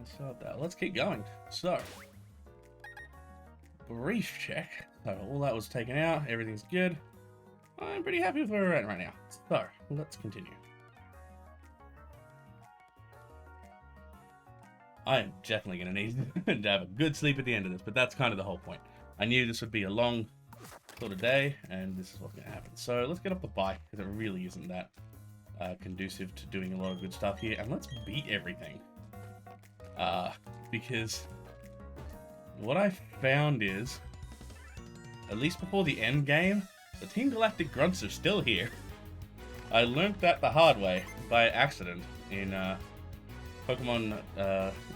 So let's keep going. So, brief check. So all that was taken out. Everything's good. I'm pretty happy with where we're at right now. So let's continue. I am definitely going to need to have a good sleep at the end of this, but that's kind of the whole point. I knew this would be a long sort of day, and this is what's going to happen. So let's get off the bike, because it really isn't that conducive to doing a lot of good stuff here, and let's beat everything. Because what I found is, at least before the end game, the Team Galactic Grunts are still here. I learned that the hard way by accident in Pokemon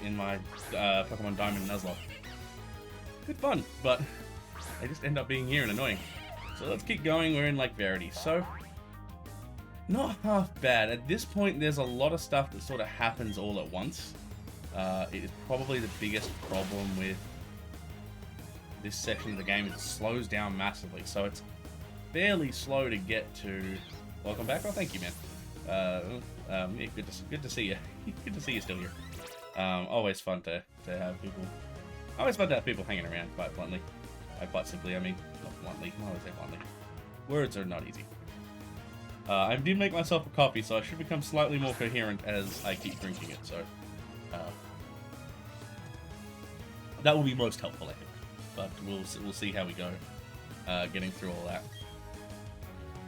in my Pokemon Diamond Nuzlocke. Good fun, but they just end up being here and annoying. So let's keep going. We're in Lake Verity, so not half bad. At this point, there's a lot of stuff that sort of happens all at once. It is probably the biggest problem with this section of the game. It slows down massively, so it's fairly slow to get to. Welcome back. Oh, thank you, man. Yeah, good to see you. Good to see you still here. Always fun to have people. Always fun to have people hanging around. Quite bluntly, quite simply. I mean, not bluntly. Why would I say bluntly? Words are not easy. I did make myself a coffee, so I should become slightly more coherent as I keep drinking it. So that will be most helpful, I think. But we'll see how we go getting through all that.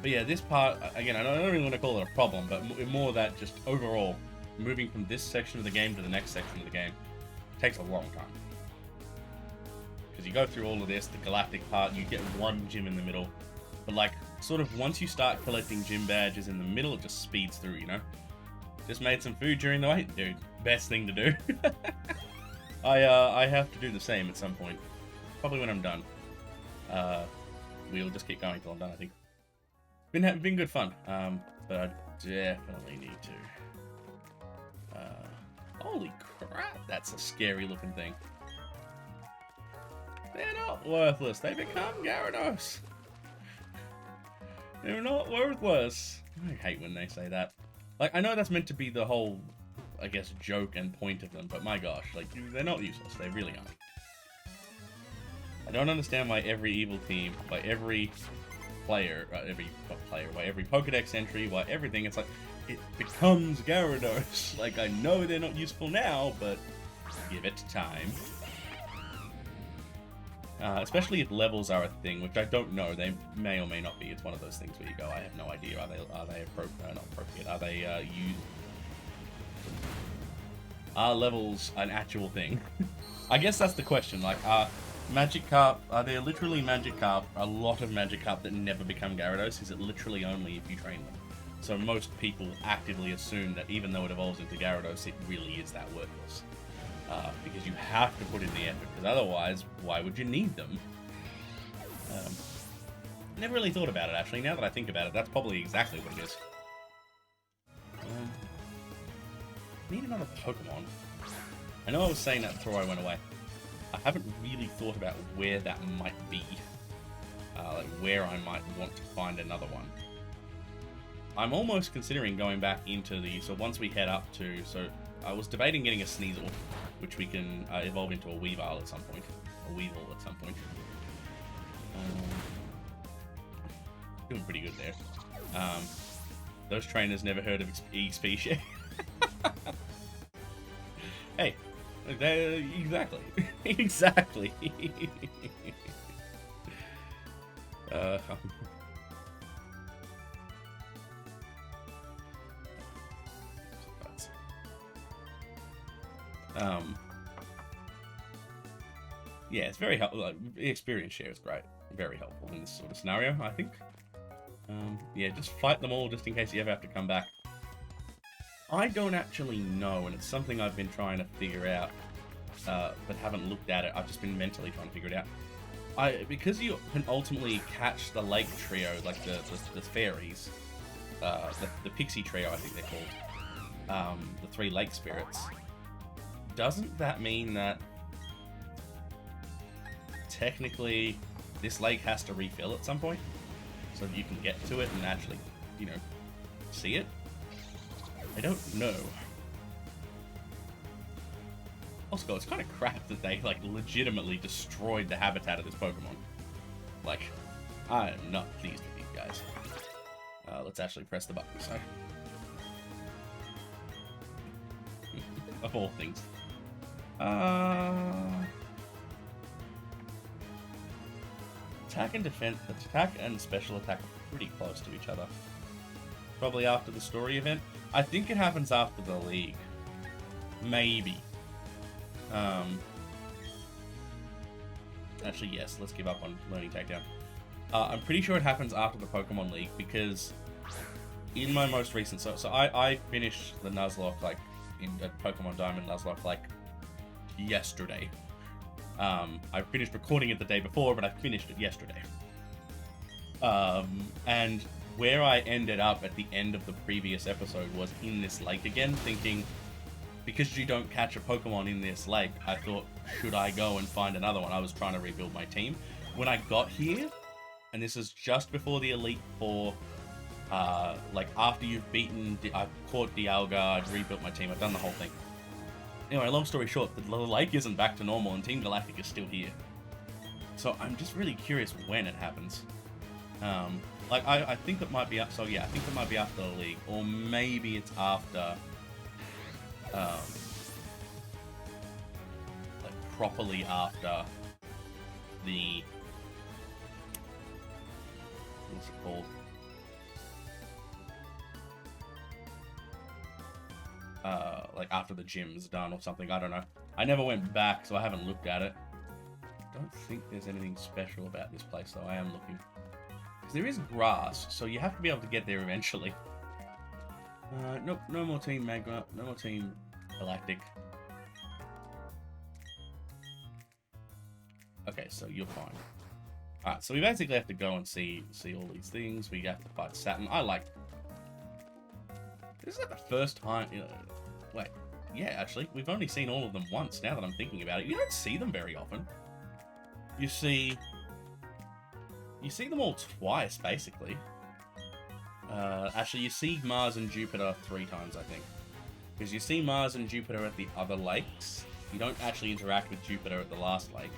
But yeah, this part, again, I don't really want to call it a problem, but more that just overall, moving from this section of the game to the next section of the game takes a long time. Because you go through all of this, the galactic part, you get one gym in the middle, but like, sort of once you start collecting gym badges in the middle, it just speeds through, you know? Just made some food during the wait, dude. Best thing to do. I have to do the same at some point. Probably when I'm done. We'll just keep going till I'm done, I think. Been good fun, but I definitely need to. Holy crap, that's a scary looking thing. They're not worthless. They become Gyarados. They're not worthless. I hate when they say that. Like, I know that's meant to be the whole, I guess, joke and point of them, but my gosh, like, they're not useless. They really aren't. I don't understand why every evil team, by every player, by every Pokedex entry, why everything, it's like, it becomes Gyarados. Like, I know they're not useful now, but give it time. Especially if levels are a thing, which I don't know. They may or may not be. It's one of those things where you go, I have no idea. Are they not appropriate? Are they are levels an actual thing? I guess that's the question. Like, Magikarp, are there literally Magikarp, a lot of Magikarp that never become Gyarados? Is it literally only if you train them? So most people actively assume that even though it evolves into Gyarados, it really is that worthless. Because you have to put in the effort, because otherwise, why would you need them? Never really thought about it, actually. Now that I think about it, that's probably exactly what it is. Need another Pokemon. I know I was saying that before I went away. I haven't really thought about where that might be. Like where I might want to find another one. I'm almost considering going back into the... So once we head up to... So I was debating getting a Sneasel, which we can evolve into a Weavile at some point. A Weevil at some point. Doing pretty good there. Those trainers never heard of E-Species. Hey, exactly. Exactly. Yeah, it's very helpful. Like, the experience share is great. Very helpful in this sort of scenario, I think. Yeah, just fight them all just in case you ever have to come back. I don't actually know, and it's something I've been trying to figure out, but haven't looked at it. I've just been mentally trying to figure it out. Because you can ultimately catch the lake trio, like the fairies, the pixie trio, I think they're called, the 3 lake spirits. Doesn't that mean that technically this lake has to refill at some point so that you can get to it and actually, you know, see it? I don't know. Also, it's kind of crap that they, like, legitimately destroyed the habitat of this Pokemon. Like, I am not pleased with these guys. Let's actually press the button, so. Of all things. Attack and defense, attack and special attack are pretty close to each other. Probably after the story event. I think it happens after the league. Maybe. Actually, yes, let's give up on learning takedown. I'm pretty sure it happens after the Pokemon League, because in my most recent... So I finished the Nuzlocke, like, in Pokemon Diamond Nuzlocke, like, yesterday. I finished recording it the day before, but I finished it yesterday. And where I ended up at the end of the previous episode was in this lake again, thinking, because you don't catch a Pokemon in this lake, I thought, should I go and find another one? I was trying to rebuild my team. When I got here, and this is just before the Elite Four, like after you've beaten, I've caught Dialga, I've rebuilt my team, I've done the whole thing. Anyway, long story short, the lake isn't back to normal and Team Galactic is still here. So I'm just really curious when it happens. Like, I think it might be up, so yeah, I think it might be after the league, or maybe it's after, like, properly after the, what's it called? Like after the gym's done or something, I don't know. I never went back, so I haven't looked at it. I don't think there's anything special about this place, though. I am looking. Because there is grass, so you have to be able to get there eventually. Nope, no more Team Magma, no more Team Galactic. Okay, so you're fine. Alright, so we basically have to go and see all these things. We have to fight Saturn. I like... This is like the first time, you know... Wait, yeah, actually, we've only seen all of them once, now that I'm thinking about it. You don't see them very often. You see them all twice, basically. Actually, you see Mars and Jupiter 3 times, I think. Because you see Mars and Jupiter at the other lakes. You don't actually interact with Jupiter at the last lake.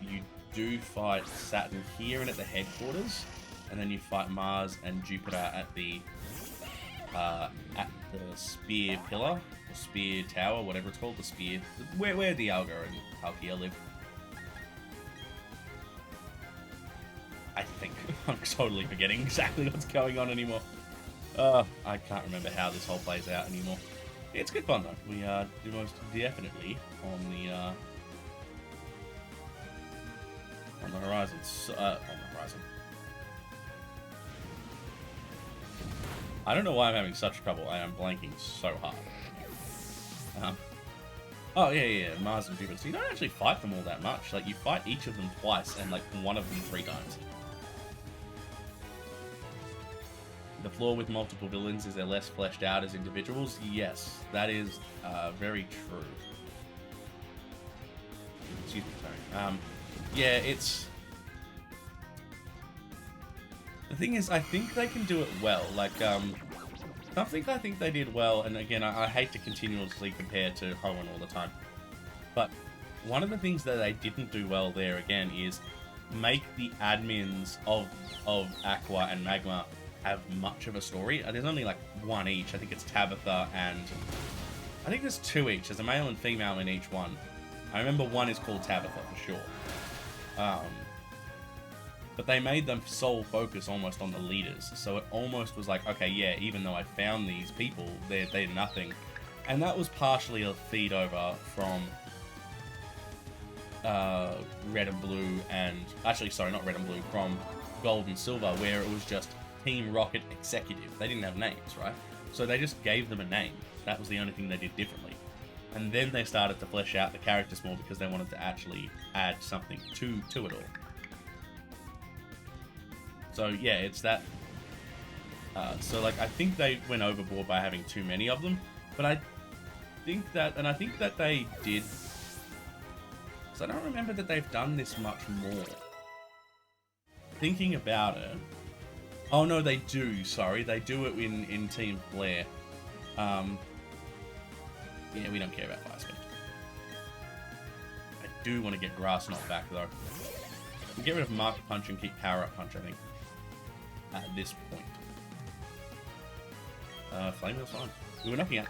You do fight Saturn here and at the headquarters. And then you fight Mars and Jupiter at the Spear Pillar, or Spear Tower, whatever it's called, the Spear... Where Dialga and Palkia live. I think. I'm totally forgetting exactly what's going on anymore. I can't remember how this whole plays out anymore. It's good fun, though. We are most definitely on the horizon. On the horizon. I don't know why I'm having such trouble. I am blanking so hard. Oh, yeah, Mars and Jupiter. So you don't actually fight them all that much. Like, you fight each of them twice and, like, one of them 3 times. The flaw with multiple villains is they're less fleshed out as individuals. Yes, that is very true. Excuse me, sorry. Yeah, it's... The thing is, I think they can do it well. Like, something I think they did well, and again, I hate to continuously compare to Hoenn all the time, but one of the things that they didn't do well there, again, is make the admins of Aqua and Magma have much of a story. There's only like 1 each. I think it's Tabitha and... I think there's 2 each. There's a male and female in each one. I remember one is called Tabitha, for sure. But they made them sole focus almost on the leaders. So it almost was like, okay, yeah, even though I found these people, they're nothing. And that was partially a feed over from Red and Blue and... Actually, sorry, not Red and Blue. From Gold and Silver, where it was just Team Rocket Executive. They didn't have names, right? So they just gave them a name. That was the only thing they did differently. And then they started to flesh out the characters more because they wanted to actually add something to it all. So yeah, it's that. So like, I think they went overboard by having too many of them, but I think that they did. So I don't remember that they've done this much more. Thinking about it, oh no, they do. Sorry, they do it in Team Flare. Yeah, we don't care about Fire Spin. I do want to get Grass Knot back, though. We'll get rid of Mark Punch and keep Power Up Punch, I think. At this point. Flame Wheel's fine. We were knocking out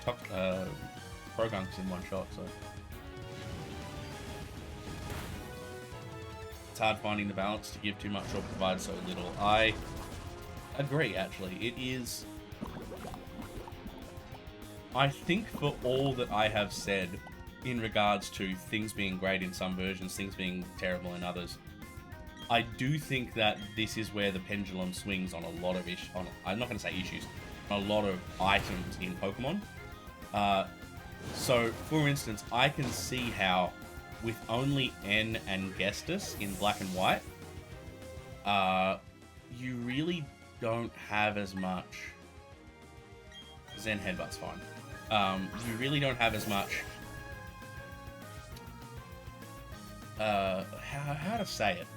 Progunks in one shot, so... It's hard finding the balance to give too much or provide so little. I agree, actually. It is... I think for all that I have said in regards to things being great in some versions, things being terrible in others, I do think that this is where the pendulum swings on a lot of I'm not going to say issues, on a lot of items in Pokemon. So, for instance, I can see how with only N and Gestus in Black and White, you really don't have as much... Zen Headbutt's fine. You really don't have as much... how to say it?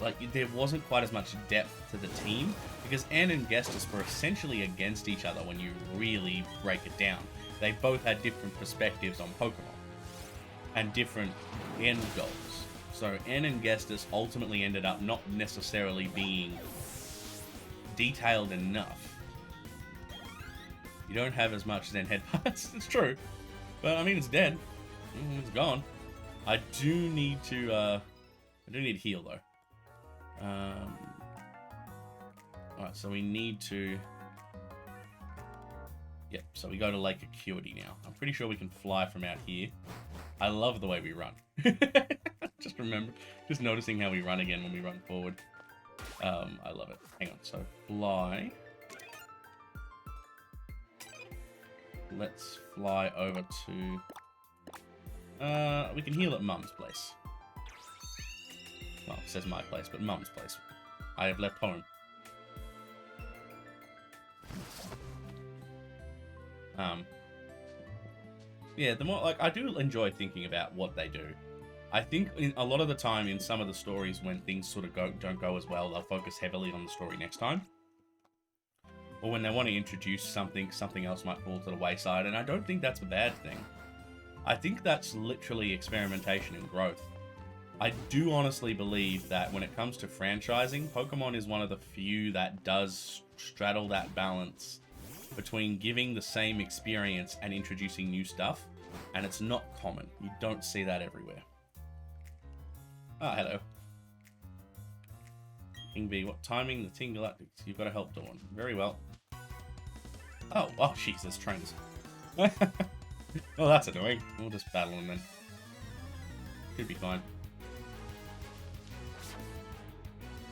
Like, there wasn't quite as much depth to the team, because N and Gestus were essentially against each other when you really break it down. They both had different perspectives on Pokemon, and different end goals. So N and Gestus ultimately ended up not necessarily being detailed enough. You don't have as much Zen Headbutts, it's true. But, I mean, it's dead. It's gone. I do need to heal, though. Alright, so we need to... Yep, so we go to Lake Acuity now. I'm pretty sure we can fly from out here. I love the way we run. Just noticing how we run again when we run forward. I love it. Hang on, so fly. Let's fly over to... we can heal at Mum's place. Well, it says my place, but Mum's place. I have left home. Yeah, the more, like, I do enjoy thinking about what they do. I think a lot of the time in some of the stories when things sort of don't go as well, they'll focus heavily on the story next time. Or when they want to introduce something else might fall to the wayside, and I don't think that's a bad thing. I think that's literally experimentation and growth. I do honestly believe that when it comes to franchising, Pokemon is one of the few that does straddle that balance between giving the same experience and introducing new stuff, and it's not common. You don't see that everywhere. Ah, hello. KingBee, what timing? The Team Galactics. You've got to help Dawn. Very well. Oh, jeez, there's trainers. Oh, that's annoying. We'll just battle them then. Should be fine.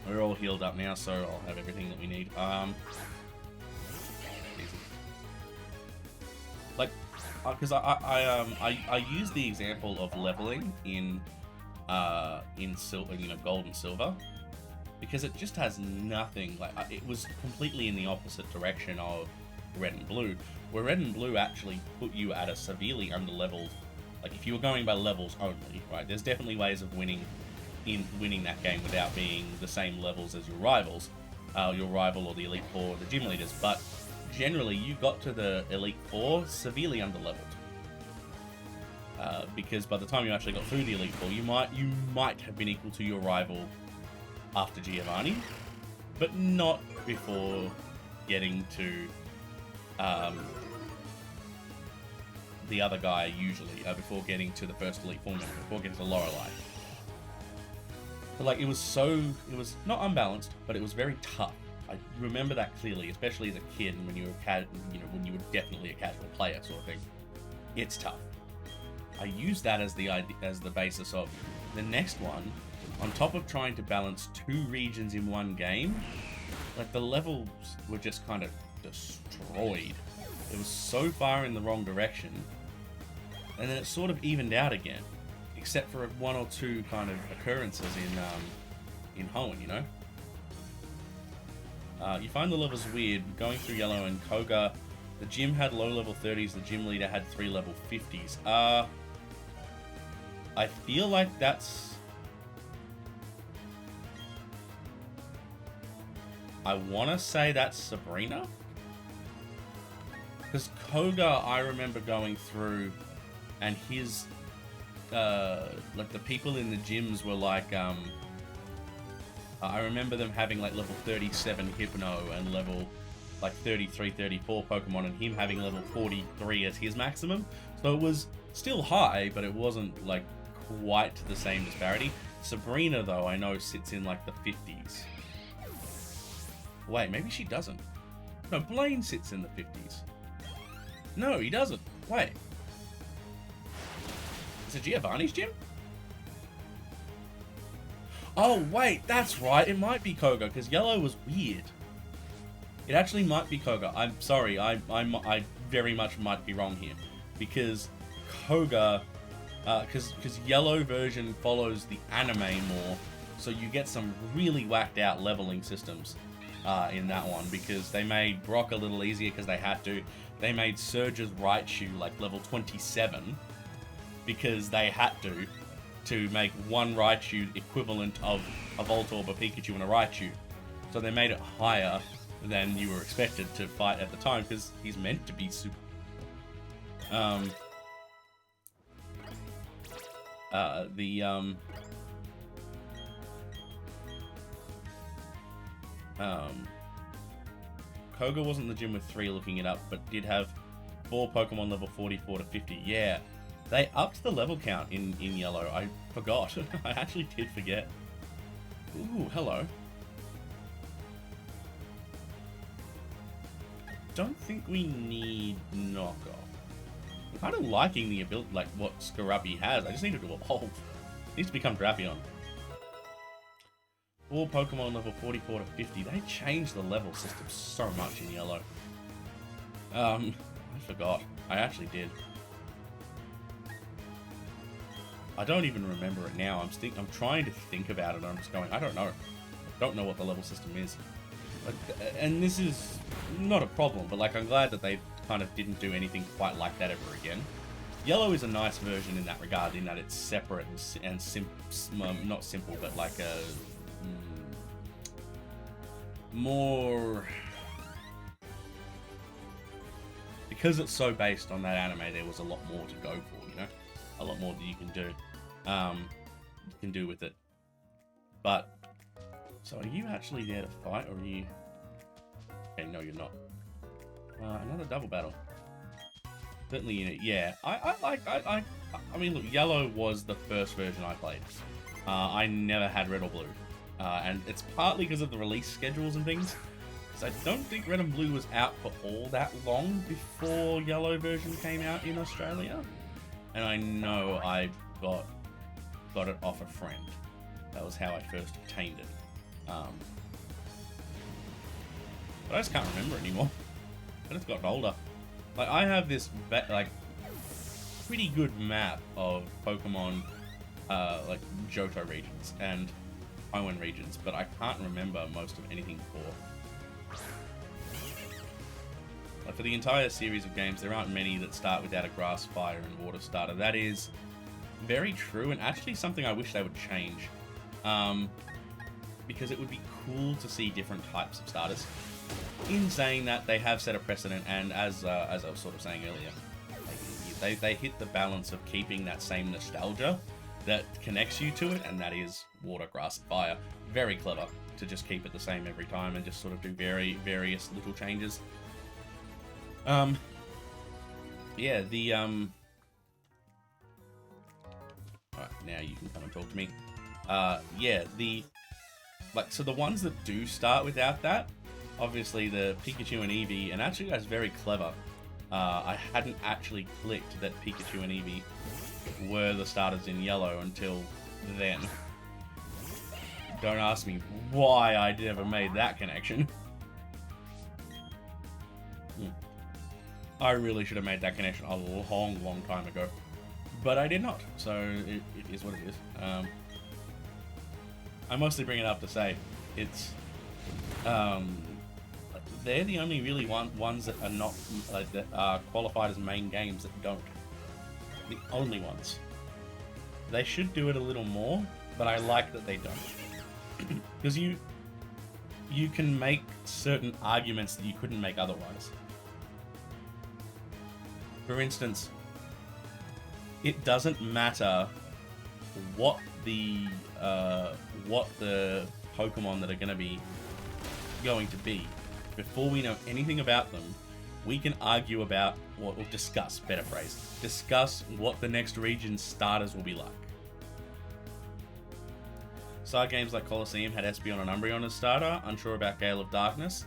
We're all healed up now, so I'll have everything that we need. Like, because I use the example of leveling in silver, gold and silver, because it just has nothing. Like, it was completely in the opposite direction of red and blue, where red and blue actually put you at a severely underleveled. Like, if you were going by levels only, right? There's definitely ways of winning that game without being the same levels as your rivals, your rival or the Elite Four or the gym leaders, but generally you got to the Elite Four severely underleveled. Because by the time you actually got through the Elite Four, you might have been equal to your rival after Giovanni, but not before getting to the other guy usually, before getting to the first Elite Four member, before getting to Lorelei. But like, it was not unbalanced, but it was very tough. I remember that clearly, especially as a kid, when you were when you were definitely a casual player sort of thing. It's tough. I use that as the basis of the next one. On top of trying to balance 2 regions in one game, like, the levels were just kind of destroyed. It was so far in the wrong direction, and then it sort of evened out again, except for 1 or 2 kind of occurrences in Hoenn, you know? You find the levels weird. Going through Yellow and Koga, the gym had low level 30s, the gym leader had 3 level 50s. I feel like that's... I want to say that's Sabrina. Because Koga, I remember going through, and his, like the people in the gyms were like, I remember them having like level 37 Hypno and level like 33, 34 Pokemon, and him having level 43 as his maximum. So it was still high, but it wasn't like quite the same disparity. Sabrina, though, I know sits in like the 50s. Wait, maybe she doesn't. No, Blaine sits in the 50s. No, he doesn't. Wait. Is it Giovanni's gym? Oh, wait, that's right. It might be Koga, because yellow was weird. It actually might be Koga. I'm sorry. I very much might be wrong here. Because Koga... because yellow version follows the anime more, so you get some really whacked out leveling systems in that one, because they made Brock a little easier because they had to. They made Surge's Raichu like level 27 because they had to make one Raichu equivalent of a Voltorb, a Pikachu, and a Raichu. So they made it higher than you were expected to fight at the time, because he's meant to be super... Koga wasn't in the gym with 3 looking it up, but did have 4 Pokemon level 44 to 50. Yeah, they upped the level count in yellow. I forgot. I actually did forget. Ooh, hello. Don't think we need knockoff. I'm kind of liking the ability, like what Scrubby has. I just need it to evolve. It needs to become Drapion. 4 Pokemon level 44 to 50. They changed the level system so much in yellow. I forgot. I actually did. I don't even remember it now. I'm trying to think about it. I'm just going, I don't know. I don't know what the level system is. Like, and this is not a problem, but like I'm glad that they kind of didn't do anything quite like that ever again. Yellow is a nice version in that regard, in that it's separate and not simple, but like a more, because it's so based on that anime. There was a lot more to go for, you know, a lot more that you can do with it. But so, are you actually there to fight, or are you? Okay, no, you're not. Another double battle. Certainly in it, yeah. I mean, look, yellow was the first version I played. I never had red or blue, and it's partly because of the release schedules and things. So I don't think red and blue was out for all that long before yellow version came out in Australia. And I know I got it off a friend. That was how I first obtained it. But I just can't remember anymore. I just got older. Like, I have this like pretty good map of Pokemon like Johto regions and Hoenn regions, but I can't remember most of anything before. Like, for the entire series of games, there aren't many that start without a grass, fire, and water starter. That is very true, and actually something I wish they would change. Because it would be cool to see different types of starters. In saying that, they have set a precedent, and as I was sort of saying earlier, they hit the balance of keeping that same nostalgia that connects you to it, and that is water, grass, and fire. Very clever to just keep it the same every time and just sort of do various little changes. Yeah, the Alright, now you can come and talk to me. Yeah, so the ones that do start without that, obviously the Pikachu and Eevee, and actually that's very clever. I hadn't actually clicked that Pikachu and Eevee were the starters in yellow until then. Don't ask me why I never made that connection. I really should have made that connection a long time ago. But I did not, so it is what it is. I mostly bring it up to say, it's... they're the only really ones that are not, that are qualified as main games that don't. The only ones. They should do it a little more, but I like that they don't. Because you can make certain arguments that you couldn't make otherwise. For instance, it doesn't matter what the Pokemon that are going to be. Before we know anything about them, we can argue about, or discuss, better phrase, discuss what the next region's starters will be like. Side games like Colosseum had Espeon and Umbreon as starter. Unsure about Gale of Darkness.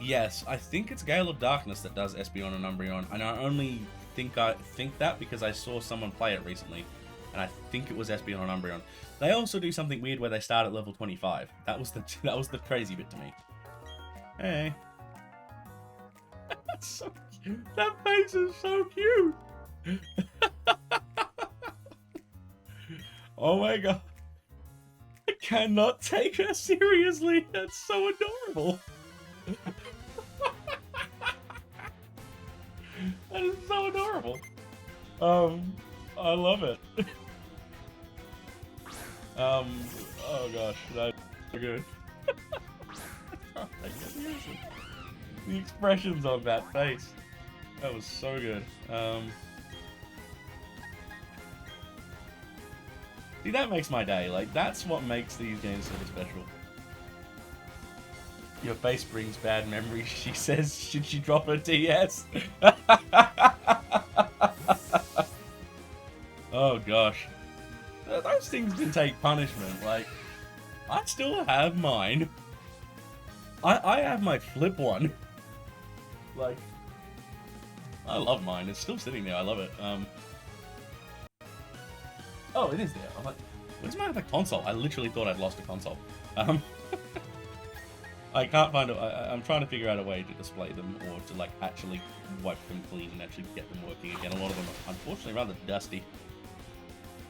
Yes, I think it's Gale of Darkness that does Espeon and Umbreon, and I only think that because I saw someone play it recently, and I think it was Espeon and Umbreon. They also do something weird where they start at level 25. That was the crazy bit to me. Hey. That's so cute. That face is so cute. Oh my god. I cannot take her seriously. That's so adorable. That is so adorable. I love it. Oh gosh, that's so good. Oh, the expressions on that face. That was so good. See, that makes my day. Like, that's what makes these games so special. Your face brings bad memories, she says. Should she drop her DS? Oh gosh. Those things can take punishment. Like, I still have mine. I have my flip one. Like, I love mine. It's still sitting there. I love it. Oh, it is there. I'm like, where's my other console? I literally thought I'd lost a console. I can't find it. I'm trying to figure out a way to display them or to like actually wipe them clean and actually get them working again. A lot of them are unfortunately rather dusty.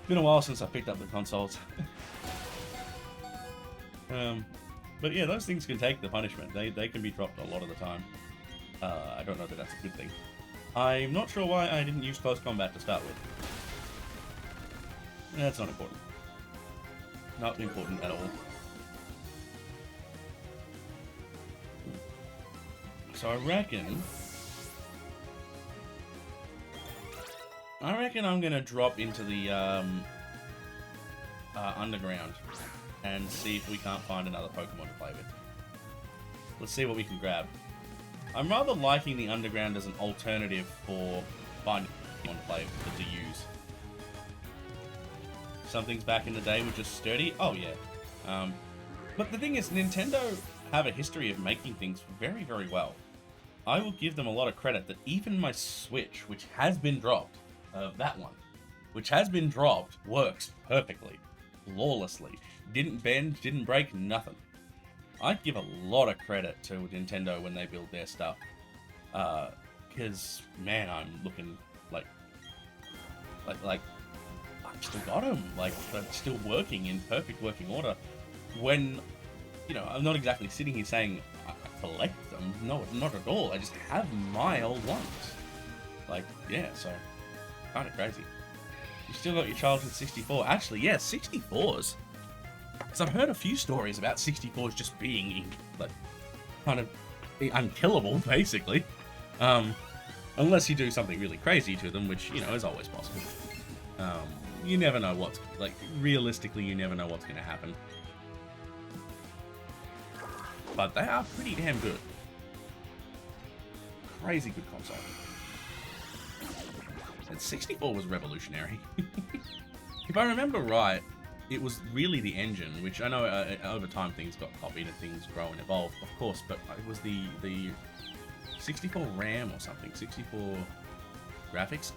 Been a while since I picked up the consoles. But yeah, those things can take the punishment. They can be dropped a lot of the time. I don't know that that's a good thing. I'm not sure why I didn't use close combat to start with. That's not important. Not important at all. So I reckon I'm gonna drop into the underground and see if we can't find another Pokemon to play with. Let's see what we can grab. I'm rather liking the underground as an alternative for finding Pokemon to play with, to use. Some things back in the day were just sturdy. Oh yeah. But the thing is, Nintendo have a history of making things very, very well. I will give them a lot of credit that even my Switch, which has been dropped, that one, which has been dropped, works perfectly, flawlessly. Didn't bend, didn't break, nothing. I give a lot of credit to Nintendo when they build their stuff. Because, man, I'm looking like I've still got them. Like, they're still working in perfect working order. When, you know, I'm not exactly sitting here saying I collect them. No, not at all. I just have my old ones. Like, yeah, so kind of crazy. You still got your childhood 64. Actually, yeah, 64s. Because I've heard a few stories about 64s just being, like, kind of unkillable, basically. Unless you do something really crazy to them, which, you know, is always possible. You never know what's, like, realistically, you never know what's going to happen. But they are pretty damn good. Crazy good console. And 64 was revolutionary. If I remember right, it was really the engine, which I know over time things got copied and things grow and evolve, of course, but it was the 64 RAM or something, 64 graphics,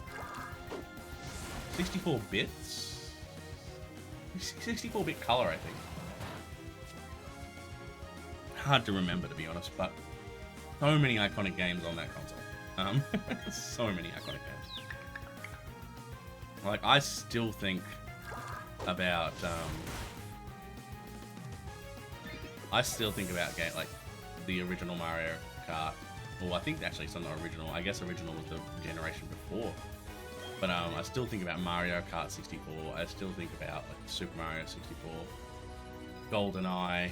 64 bits, 64-bit color, I think. Hard to remember, to be honest, but so many iconic games on that console. So many iconic games. Like, I still think about game like the original Mario Kart. Well, I think actually it's not original. I guess original was the generation before. But I still think about Mario Kart 64. I still think about like Super Mario 64, GoldenEye.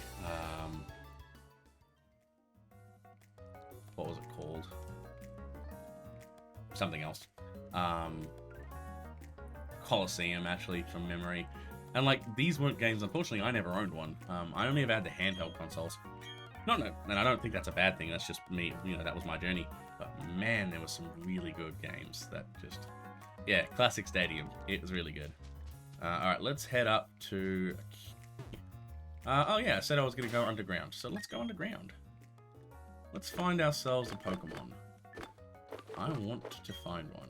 What was it called? Something else. Coliseum, actually, from memory. And, like, these weren't games, unfortunately, I never owned one. I only ever had the handheld consoles. No, and I don't think that's a bad thing, that's just me, you know, that was my journey. But, man, there were some really good games that just... Yeah, Classic Stadium, it was really good. Alright, let's head up to... oh yeah, I said I was going to go underground, so let's go underground. Let's find ourselves a Pokemon. I want to find one.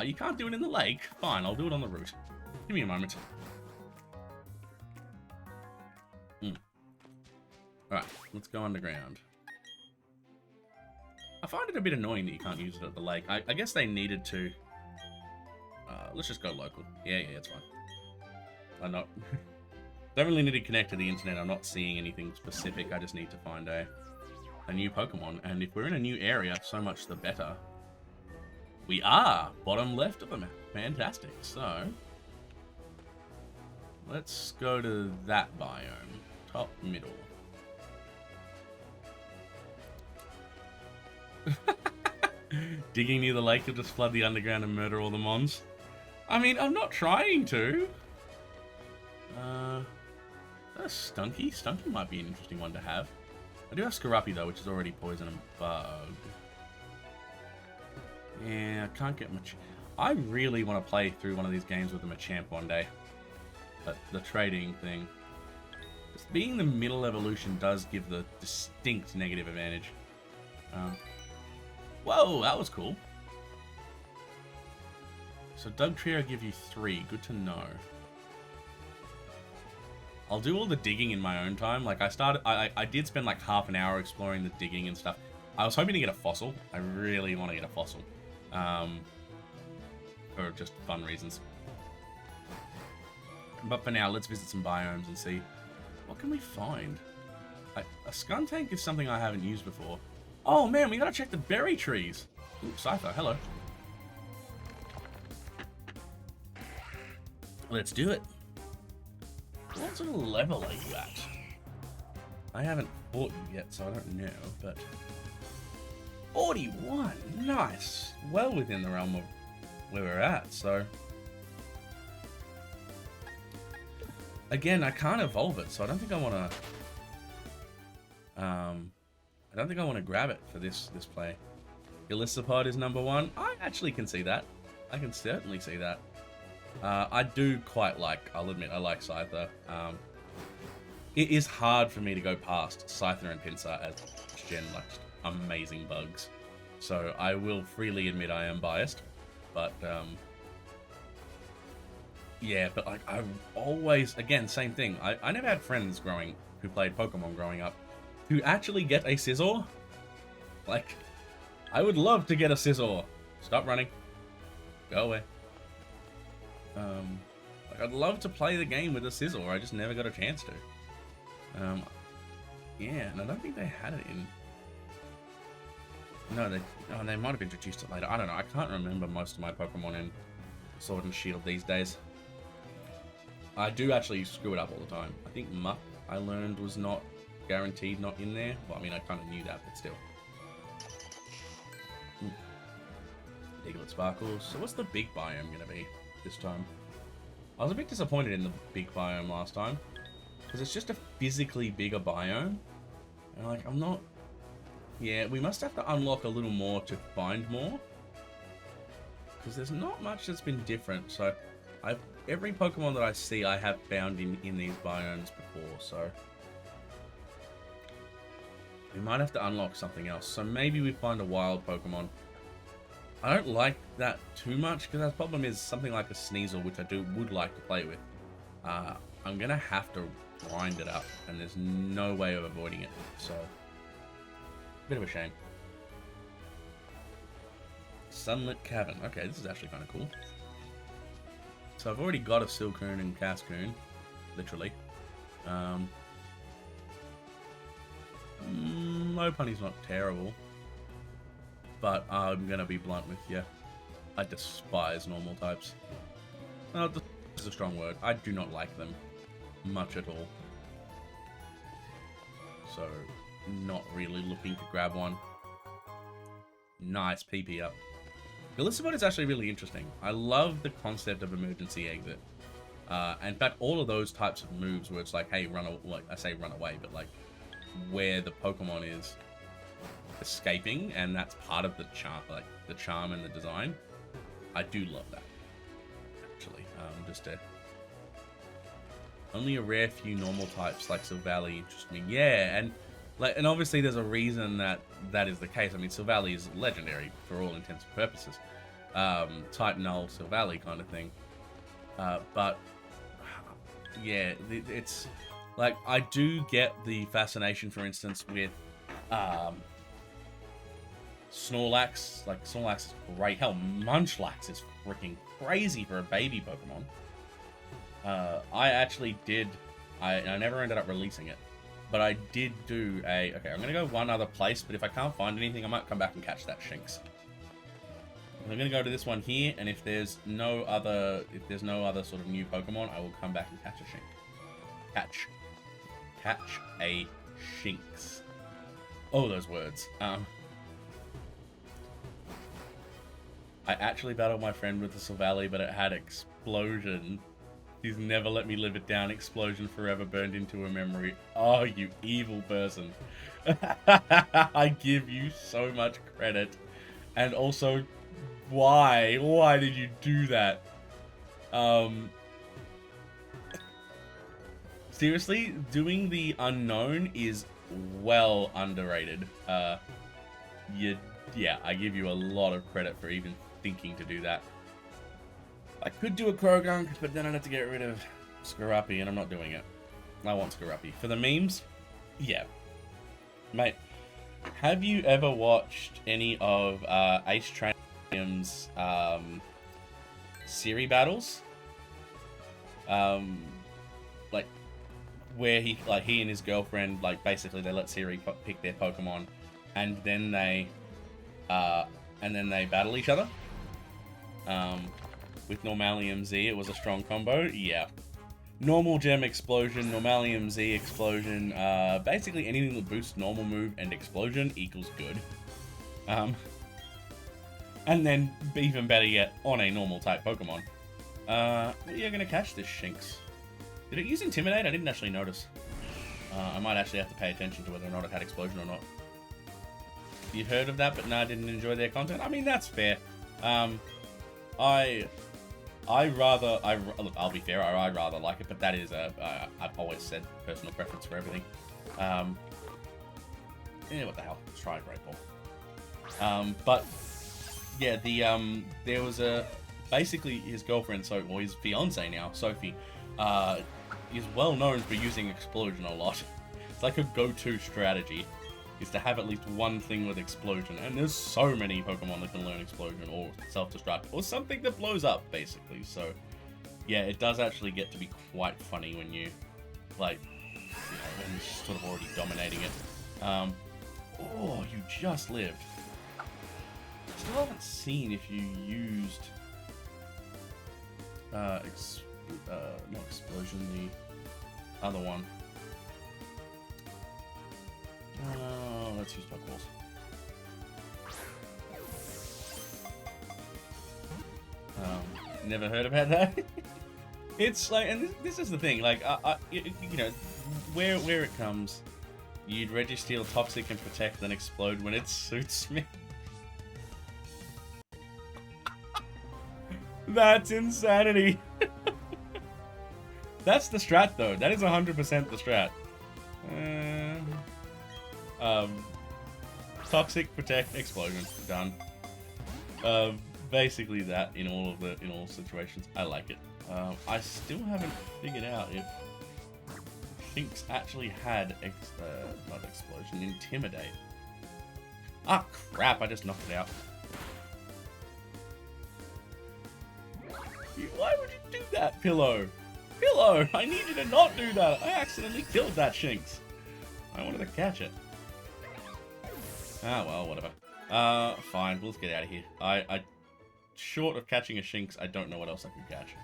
You can't do it in the lake? Fine, I'll do it on the route. Give me a moment. Alright, let's go underground. I find it a bit annoying that you can't use it at the lake. I guess they needed to... let's just go local. Yeah, it's fine. I'm not... Don't really need to connect to the internet. I'm not seeing anything specific. I just need to find a new Pokemon. And if we're in a new area, so much the better. We are! Bottom left of the map. Fantastic. So... let's go to that biome. Top middle. Digging near the lake will just flood the underground and murder all the mons. I mean, I'm not trying to. That's Stunky. Stunky might be an interesting one to have. I do have Scarappy though, which is already poison and bug. Yeah, I can't get much. I really want to play through one of these games with a Machamp one day. But the trading thing. Just being the middle evolution does give the distinct negative advantage. Whoa, that was cool. So Dugtrio give you 3. Good to know. I'll do all the digging in my own time. Like I did spend like half an hour exploring the digging and stuff. I was hoping to get a fossil. I really want to get a fossil. For just fun reasons. But for now, let's visit some biomes and see what can we find. A Skuntank is something I haven't used before. Oh man, we gotta check the berry trees. Ooh, Scyther, hello. Let's do it. What sort of level are you at? I haven't fought you yet, so I don't know, but... 41! Nice! Well within the realm of where we're at, so... Again, I can't evolve it, so I don't think I want to... I don't think I want to grab it for this play. Elisapod is number 1. I actually can see that. I can certainly see that. I do quite like, I'll admit, I like Scyther. It is hard for me to go past Scyther and Pinsir as gen like amazing bugs. So I will freely admit I am biased. But, yeah, but like, I've always, again, same thing. I never had friends who played Pokemon growing up who actually get a Scizor. Like, I would love to get a Scizor. Stop running. Go away. Like, I'd love to play the game with a Scizor. I just never got a chance to. Yeah, and I don't think they had it in... No, they might have introduced it later. I don't know. I can't remember most of my Pokemon in Sword and Shield these days. I do actually screw it up all the time. I think Muck, I learned, was not guaranteed not in there. Well, I mean, I kind of knew that, but still. Diglett Sparkles. So what's the big biome going to be this time? I was a bit disappointed in the big biome last time. Because it's just a physically bigger biome. And like, I'm not... Yeah, we must have to unlock a little more to find more. Because there's not much that's been different. So every Pokemon that I see I have found in these biomes before. So we might have to unlock something else. So maybe we find a wild Pokemon. I don't like that too much, because the problem is something like a Sneasel, which I would like to play with. I'm going to have to grind it up, and there's no way of avoiding it. So, bit of a shame. Sunlit Cavern. Okay, this is actually kind of cool. So I've already got a Silcoon and Cascoon, literally. Lopunny's not terrible. But I'm going to be blunt with you. I despise normal types. No, this is a strong word. I do not like them much at all. So, not really looking to grab one. Nice PP up. Galissabot is actually really interesting. I love the concept of emergency exit. In fact, all of those types of moves where it's like, hey, like I say run away, but like where the Pokemon is escaping, and that's part of the charm, like the charm and the design. I do love that, actually. Only a rare few normal types like Silvally interest me. Yeah, and obviously there's a reason that is the case. I mean, Silvally is legendary for all intents and purposes. Type Null, Silvally kind of thing. But yeah, it's like I do get the fascination, for instance, with Snorlax. Like Snorlax is great. Hell, Munchlax is freaking crazy for a baby Pokemon. I actually did. I never ended up releasing it, but I did do a. Okay, I'm gonna go one other place, but if I can't find anything, I might come back and catch that Shinx. I'm gonna go to this one here, and if there's no other sort of new Pokemon, I will come back and catch a Shinx. Catch a Shinx. Oh, those words. I actually battled my friend with the Silvally, but it had Explosion. He's never let me live it down. Explosion forever burned into a memory. Oh, you evil person. I give you so much credit. And also, why? Why did you do that? Seriously, doing the unknown is well underrated. Yeah, I give you a lot of credit for even thinking to do that. I could do a Krogunk, but then I'd have to get rid of Scarappy, and I'm not doing it. I want Scarappy. For the memes? Yeah. Mate, have you ever watched any of Ace Tranium's Siri battles? Like, where he and his girlfriend, like, basically they let Siri pick their Pokemon, and then they battle each other. With Normalium Z, it was a strong combo. Yeah. Normal Gem Explosion, Normalium Z Explosion. Basically anything that boosts normal move and Explosion equals good. And then, even better yet, on a normal type Pokemon. You're gonna catch this Shinx. Did it use Intimidate? I didn't actually notice. I might actually have to pay attention to whether or not it had Explosion or not. You heard of that, but no, didn't enjoy their content? I mean, that's fair. Look, I'll be fair, I rather like it, but that is I've always said personal preference for everything. Yeah, what the hell? Let's try a Great Ball. But yeah, there was basically his girlfriend, or his fiance now, Sophie, is well known for using Explosion a lot. It's like a go-to strategy, is to have at least one thing with Explosion, and there's so many Pokemon that can learn Explosion or Self-Destruct or something that blows up, basically. So yeah, it does actually get to be quite funny when you, like, when you're sort of already dominating it. Oh, you just lived. Still haven't seen if you used not Explosion, the other one. Let's use Pokeballs. Never heard about that. It's like, and this is the thing, like, you know, where it comes, you'd Registeel, Toxic, and Protect, then Explode when it suits me. That's insanity. That's the strat, though. That is 100% the strat. Toxic, Protect, Explosion. Done. Basically that in all situations. I like it. I still haven't figured out if Shinx actually had not Explosion, Intimidate. Ah, crap! I just knocked it out. Why would you do that, Pillow? Pillow! I need you to not do that! I accidentally killed that Shinx. I wanted to catch it. Ah, well, whatever. Fine, let's get out of here. I short of catching a Shinx, I don't know what else I could catch.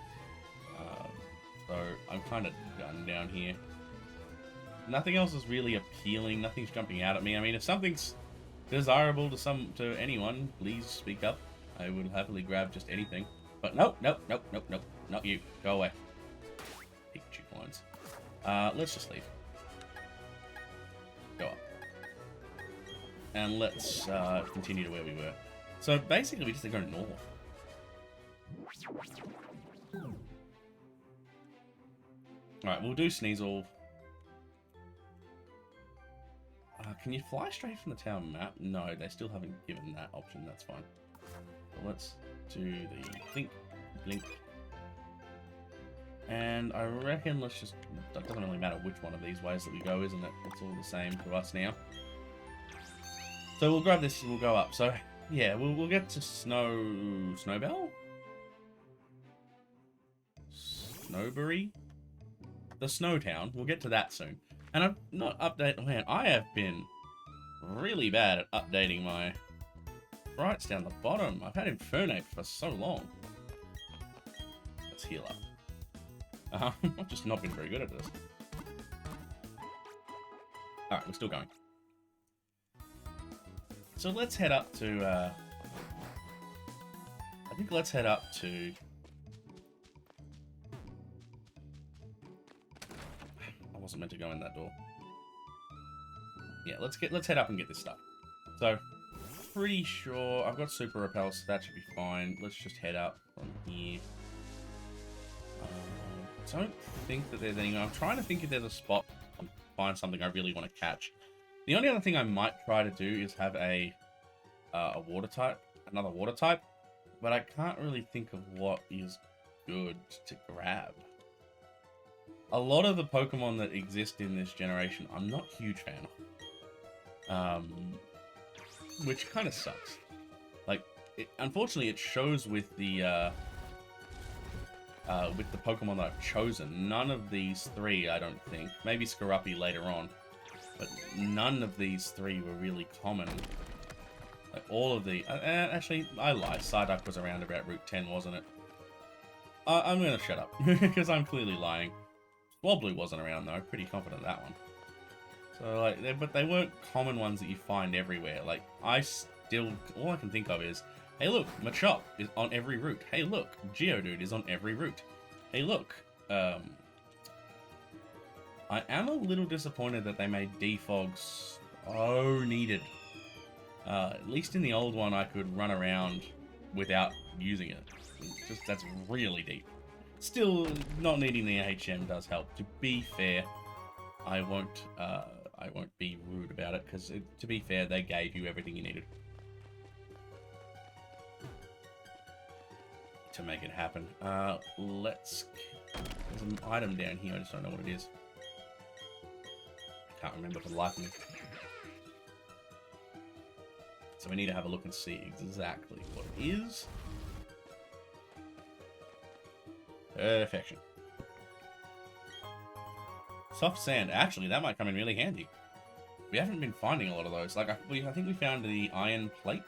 So I'm kind of done down here. Nothing else is really appealing. Nothing's jumping out at me. I mean, if something's desirable to anyone, please speak up. I will happily grab just anything. But nope, nope, nope, nope, nope. Not you. Go away. Pikachu coins. Let's just leave. Go up. And let's continue to where we were. So basically we just go north. Alright, we'll do Sneasel. Can you fly straight from the town map? No, they still haven't given that option. That's fine. So let's do the Blink, Blink. And I reckon let's just... It doesn't really matter which one of these ways that we go, isn't it? It's all the same to us now. So we'll grab this and we'll go up. So, yeah, we'll get to Snowbell? Snowberry? The Snow Town. We'll get to that soon. And I've not updated... Man, I have been really bad at updating my sprites down the bottom. I've had Infernape for so long. Let's heal up. I've just not been very good at this. Alright, we're still going. So let's head up to... I think let's head up to... I wasn't meant to go in that door. Yeah, let's head up and get this stuff. So, pretty sure I've got super repel, so that should be fine. Let's just head up from here. I don't think that there's anything. I'm trying to think if there's a spot to find something I really want to catch. The only other thing I might try to do is have a water type, another water type, but I can't really think of what is good to grab. A lot of the Pokemon that exist in this generation, I'm not a huge fan of. Which kind of sucks. Like, unfortunately, it shows with the Pokemon that I've chosen. None of these three, I don't think. Maybe Skorupi later on. But none of these three were really common. Like, all of the... actually, I lied. Psyduck was around about Route 10, wasn't it? I'm going to shut up, because I'm clearly lying. Swablu wasn't around, though. Pretty confident of that one. So, like, but they weren't common ones that you find everywhere. Like, all I can think of is, hey, look, Machop is on every route. Hey, look, Geodude is on every route. Hey, look, I am a little disappointed that they made Defog so needed. At least in the old one, I could run around without using it. That's really deep. Still, not needing the HM does help. To be fair, I won't be rude about it, because to be fair, they gave you everything you needed to make it happen. There's an item down here, I just don't know what it is. I can't remember for the life of me. So we need to have a look and see exactly what it is. Perfection. Soft sand. Actually, that might come in really handy. We haven't been finding a lot of those. Like, I think we found the iron plate.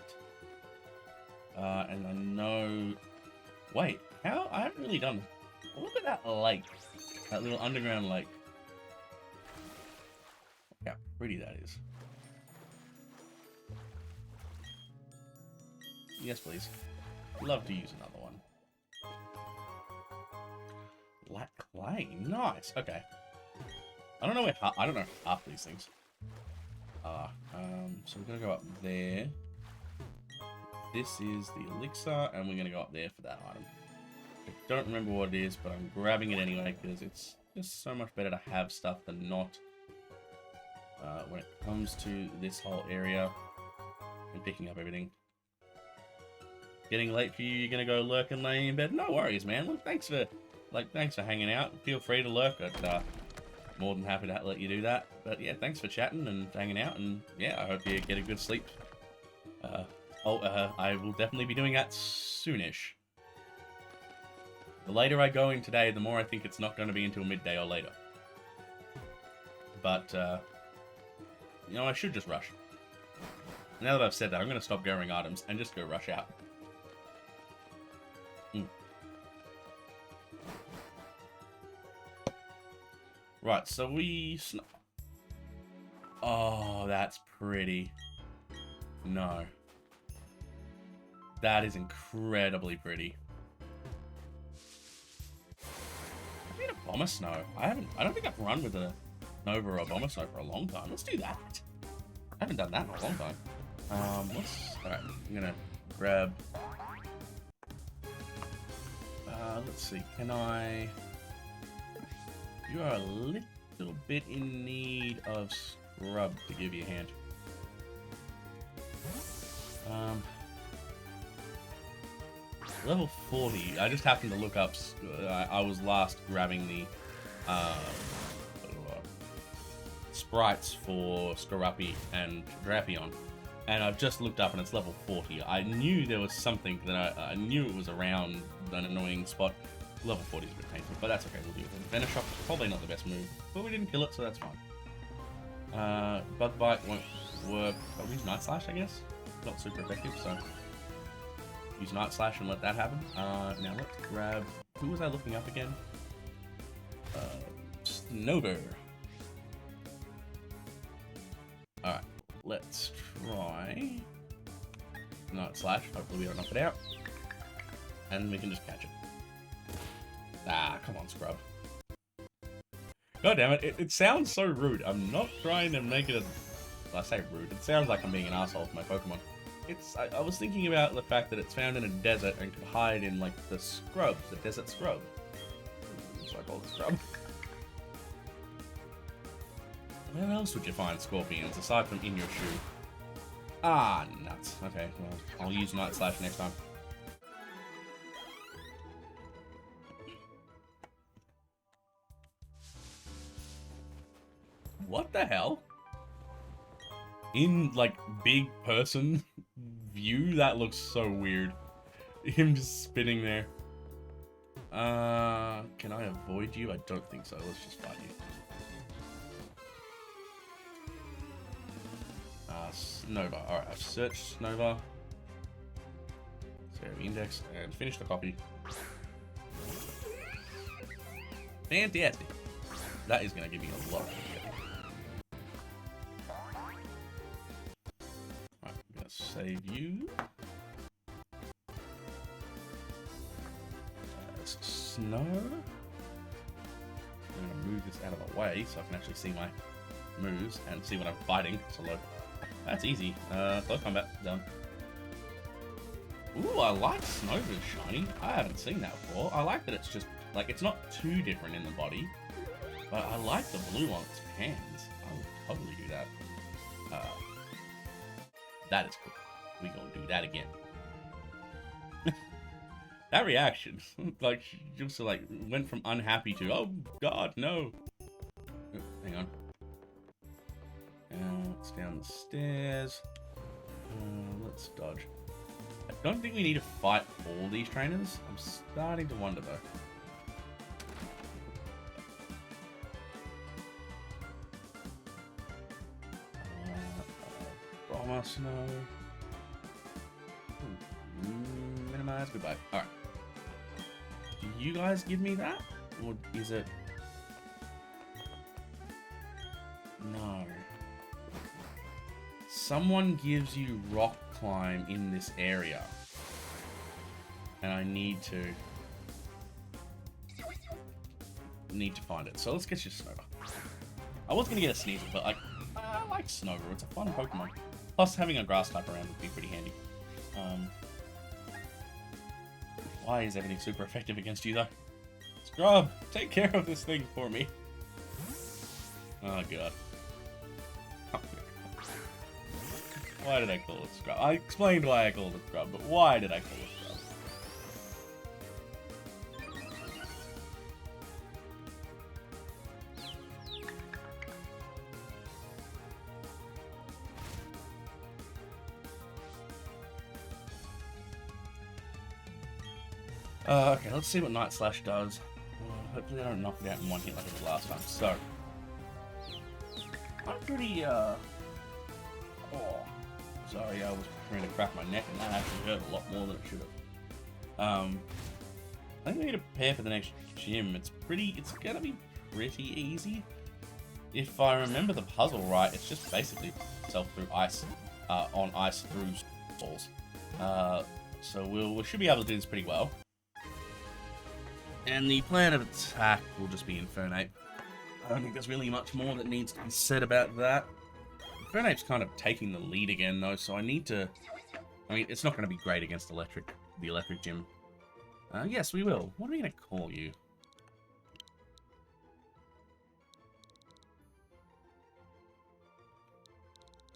And I know... Wait, how? I haven't really done... Look at that lake. That little underground lake. Look how pretty that is. Yes, please. Love to use another one. Black clay. Nice. Okay. I don't know half these things are. So we're gonna go up there. This is the elixir, and we're gonna go up there for that item. I don't remember what it is, but I'm grabbing it anyway because it's just so much better to have stuff than not. When it comes to this whole area and picking up everything. Getting late for you, you're gonna go lurk and lay in bed? No worries, man. Look, thanks for hanging out. Feel free to lurk. More than happy to let you do that. But yeah, thanks for chatting and hanging out, and yeah, I hope you get a good sleep. I will definitely be doing that soonish. The later I go in today, the more I think it's not going to be until midday or later. But, you know, I should just rush. Now that I've said that, I'm going to stop gathering items and just go rush out. Right, so we... Oh, that's pretty. No. That is incredibly pretty. I need a Bomber Snow. I don't think I've run with a Nova or a Bomber Snow for a long time. Let's do that. I haven't done that in a long time. Alright, I'm gonna grab... let's see, can I... You are a little bit in need of scrub to give you a hand. Level 40. I just happened to look up. I was last grabbing the sprites for Skorupi and Drapion, and I've just looked up and it's level 40. I knew there was something that I knew it was around an annoying spot. Level 40 is a bit painful, but that's okay. We'll deal with it. Venoshock is probably not the best move, but we didn't kill it, so that's fine. Bug Bite won't work. I'll use Night Slash, I guess. Not super effective, so use Night Slash and let that happen. Now let's grab... Who was I looking up again? Sinnoh. Alright, let's try Night Slash. Hopefully we don't knock it out. And we can just catch it. Ah, come on, scrub. God damn it, it sounds so rude. I'm not trying to make it a... I say rude. It sounds like I'm being an asshole for my Pokemon. I was thinking about the fact that it's found in a desert and could hide in, like, the scrub, the desert scrub. So I call it scrub. Where else would you find scorpions, aside from in your shoe? Ah, nuts. Okay, well, I'll use Night Slash next time. What the hell? In, like, big person view, that looks so weird. Him just spinning there. Can I avoid you? I don't think so. Let's just fight you. Nova. Alright, I've searched Nova. Save index and finish the copy. Fantastic. That is going to give me a lot of save you. Snow. I'm going to move this out of the way so I can actually see my moves and see what I'm fighting. So low. That's easy. Close combat. Done. Ooh, I like Snova's shiny. I haven't seen that before. I like that it's just, like, it's not too different in the body. But I like the blue on its hands. I would totally do that. That is cool. We gonna do that again. That reaction, like, just like went from unhappy to, oh god, no. Oh, hang on. Now it's down the stairs. Let's dodge. I don't think we need to fight all these trainers. I'm starting to wonder though. Bomber Snow. Minimize, goodbye. Alright. Do you guys give me that? Or is it... No. Someone gives you rock climb in this area. And I need to find it. So let's get you Snover. I was gonna get a Sneasel, but I like Snover. It's a fun Pokemon. Plus having a grass type around would be pretty handy. Why is everything super effective against you though? Scrub, take care of this thing for me. Oh god. Why did I call it Scrub? I explained why I called it Scrub, but why did I call it Scrub? Okay, let's see what Night Slash does. Hopefully I don't knock it out in one hit like I did last time. So, I'm pretty, oh, sorry, I was trying to crack my neck and that actually hurt a lot more than it should have. I think we need to prepare for the next gym. It's gonna be pretty easy. If I remember the puzzle right, it's just basically itself through ice. on ice through balls. So we should be able to do this pretty well. And the plan of attack will just be Infernape. I don't think there's really much more that needs to be said about that. Infernape's kind of taking the lead again, though, so I need to... I mean, it's not going to be great against the electric gym. Yes, we will. What are we going to call you?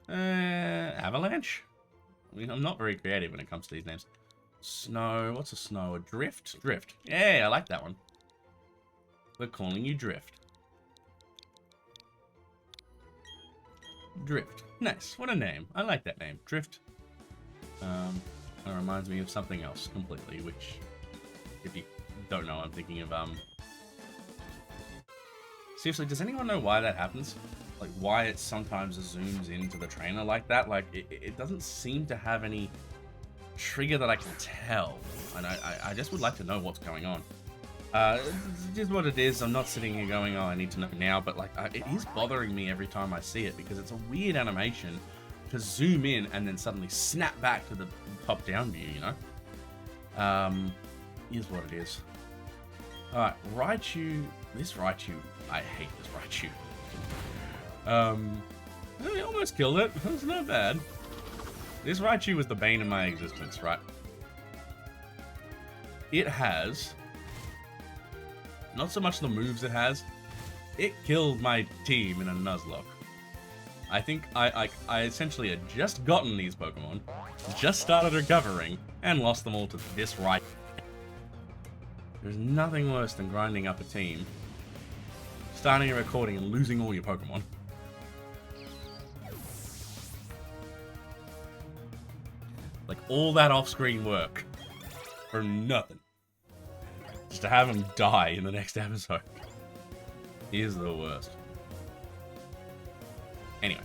Avalanche? I mean, I'm not very creative when it comes to these names. Snow. What's a snow? A drift? Drift. Yeah, I like that one. We're calling you Drift. Drift. Nice. What a name. I like that name. Drift. That reminds me of something else completely, which, if you don't know, I'm thinking of, Seriously, does anyone know why that happens? Like, why it sometimes zooms into the trainer like that? Like, it doesn't seem to have any trigger that I can tell. And I just would like to know what's going on. It is what it is. I'm not sitting here going, oh, I need to know now. But, like, it is bothering me every time I see it because it's a weird animation to zoom in and then suddenly snap back to the top-down view, you know? Here's what it is. Alright, Raichu. This Raichu, I hate this Raichu. We almost killed it. That's not bad. This Raichu was the bane of my existence, right? It has... not so much the moves it has. It killed my team in a Nuzlocke. I think I essentially had just gotten these Pokemon, just started recovering, and lost them all to this Raichu. There's nothing worse than grinding up a team, starting a recording and losing all your Pokemon. Like, all that off-screen work for nothing. Just to have him die in the next episode. Is the worst. Anyway.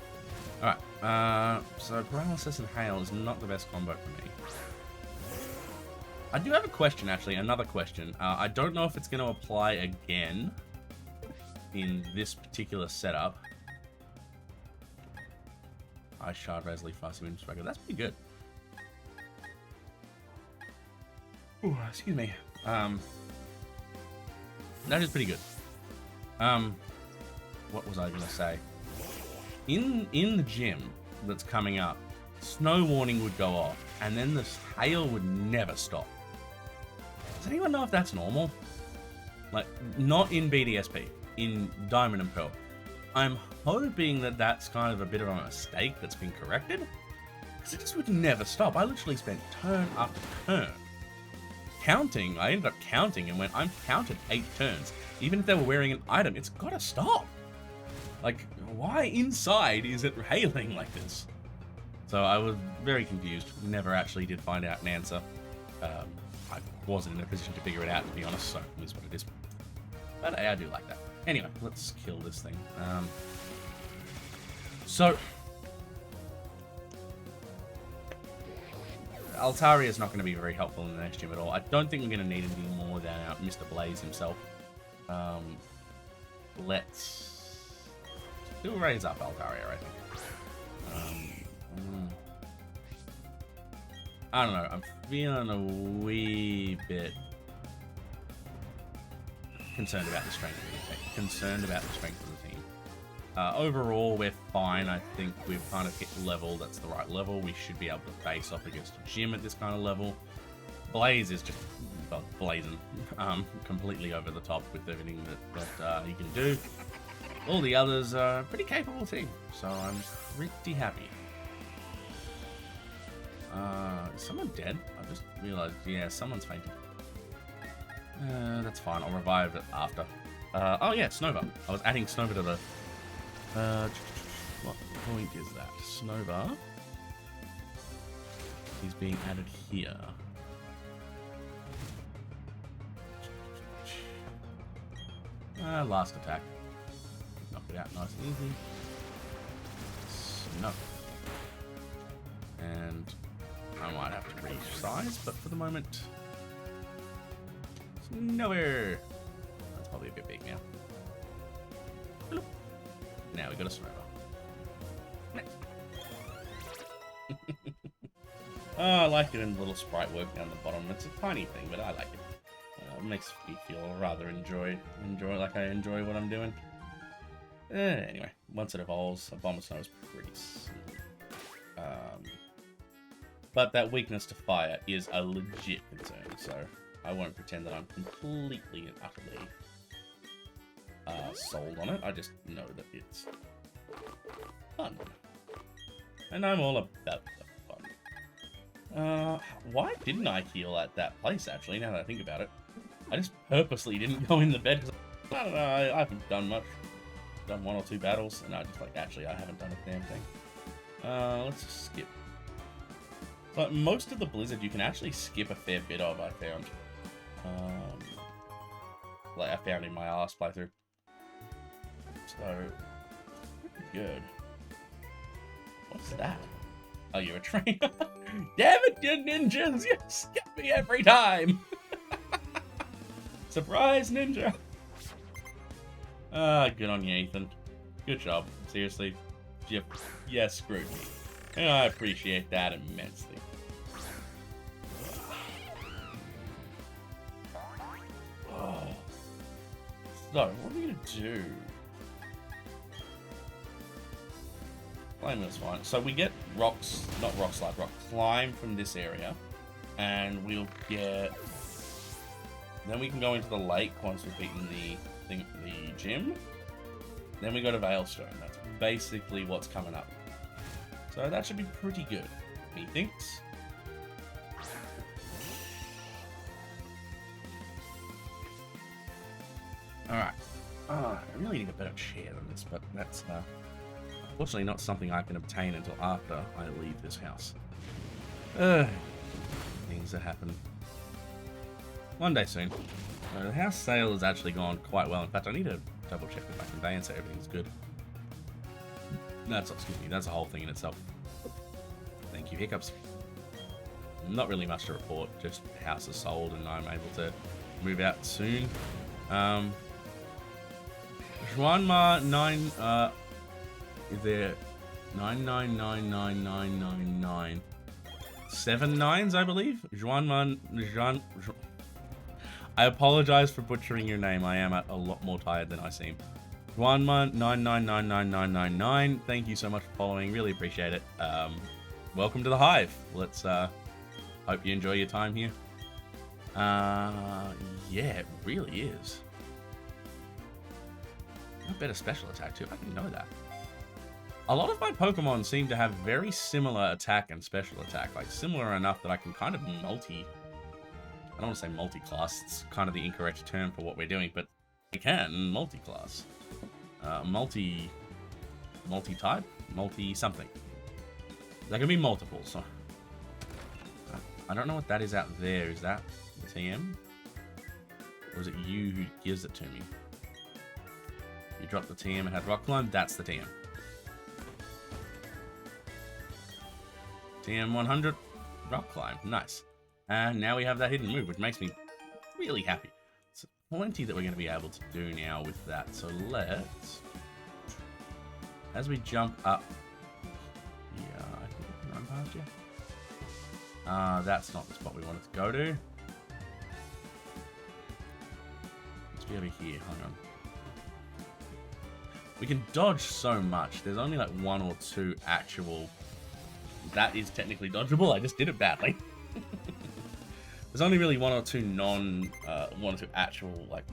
Alright. So, Paralysis and Hail is not the best combo for me. I do have a question, actually. Another question. I don't know if it's going to apply again in this particular setup. Ice Shard, Resley, Fast Moon Striker. That's pretty good. Ooh, excuse me. That is pretty good. What was I going to say? In the gym that's coming up, snow warning would go off, and then the hail would never stop. Does anyone know if that's normal? Like, not in BDSP, in Diamond and Pearl. I'm hoping that that's kind of a bit of a mistake that's been corrected, because it just would never stop. I literally spent turn after turn counting. I ended up counting and went, I'm counted 8 turns. Even if they were wearing an item, it's gotta stop. Like, why inside is it hailing like this? So I was very confused. Never actually did find out an answer. I wasn't in a position to figure it out, to be honest, so it is what it is. But I do like that. Anyway, let's kill this thing. So Altaria is not going to be very helpful in the next gym at all. I don't think we're going to need anything more than Mr. Blaze himself. Let's still raise up Altaria, I think. I don't know. I'm feeling a wee bit concerned about the strength of the team. Concerned about the strength of the team. Overall, we're fine. I think we've kind of hit the level that's the right level. We should be able to face off against a gym at this kind of level. Blaze is just blazing, completely over the top with everything that he can do. All the others are a pretty capable team, so I'm pretty happy. Is someone dead? I just realized, yeah, someone's fainted. That's fine. I'll revive it after. Oh yeah, Snova. I was adding Snova to the... what point is that? Snova is being added here. Last attack. Knock it out nice and easy. Snuff. And I might have to resize, but for the moment, nowhere. That's probably a bit big now. Hello. Now we got a Snova. Next. I like it in the little sprite work down the bottom. It's a tiny thing, but I like it. It makes me feel rather enjoy like I enjoy what I'm doing. Anyway, once it evolves, a Bomber Snow is pretty silly. But that weakness to fire is a legit concern, so I won't pretend that I'm completely and utterly sold on it. I just know that it's fun. And I'm all about the fun. Why didn't I heal at that place, actually, now that I think about it? I just purposely didn't go in the bed, because I don't know, I haven't done much. Done 1 or 2 battles, and I just like, actually, I haven't done a damn thing. Let's just skip. But most of the Blizzard you can actually skip a fair bit of, I found. Like I found in my last playthrough. So, pretty good. What's that? Oh, you're a trainer. Damn it, you ninjas! You skip me every time! Surprise, ninja! Good on you, Ethan. Good job. Seriously. Yeah, screwed me. And I appreciate that immensely. Oh. So, what are we gonna do? Flame is fine. So we get rocks, not rock slide, rock climb from this area. And we'll get... Then we can go into the lake once we've beaten the gym. Then we go to Veilstone. That's basically what's coming up. So that should be pretty good, methinks. Alright. I really need a better chair than this, but that's unfortunately not something I can obtain until after I leave this house. Things that happen. One day soon. The house sale has actually gone quite well. In fact, I need to double check with my conveyancer. Everything's good. That's, excuse me, that's a whole thing in itself. Thank you, hiccups. Not really much to report. Just house is sold and I'm able to move out soon. Juanma 9, is there 9999999? 7 9s, I believe? Juanma, I apologize for butchering your name. I am a lot more tired than I seem. Juanma 9999999. Thank you so much for following. Really appreciate it. Welcome to the Hive. Let's hope you enjoy your time here. Yeah, it really is. A better special attack too. I didn't know that. A lot of my Pokemon seem to have very similar attack and special attack. Like similar enough that I can kind of I don't want to say multi-class. It's kind of the incorrect term for what we're doing, but I can multi-class. Multi-type? Multi-something. There can be multiple, so... I don't know what that is out there. Is that the TM? Or is it you who gives it to me? You dropped the TM and had Rock Climb? That's the TM. TM 100, Rock Climb. Nice. And now we have that hidden move, which makes me really happy. It's plenty that we're going to be able to do now with that. So let's... As we jump up... Yeah, I think we can run past you. That's not the spot we wanted to go to. Let's be over here. Hang on. We can dodge so much. There's only like 1 or 2 actual... That is technically dodgeable. I just did it badly. There's only really 1 or 2 1 or 2 actual, like...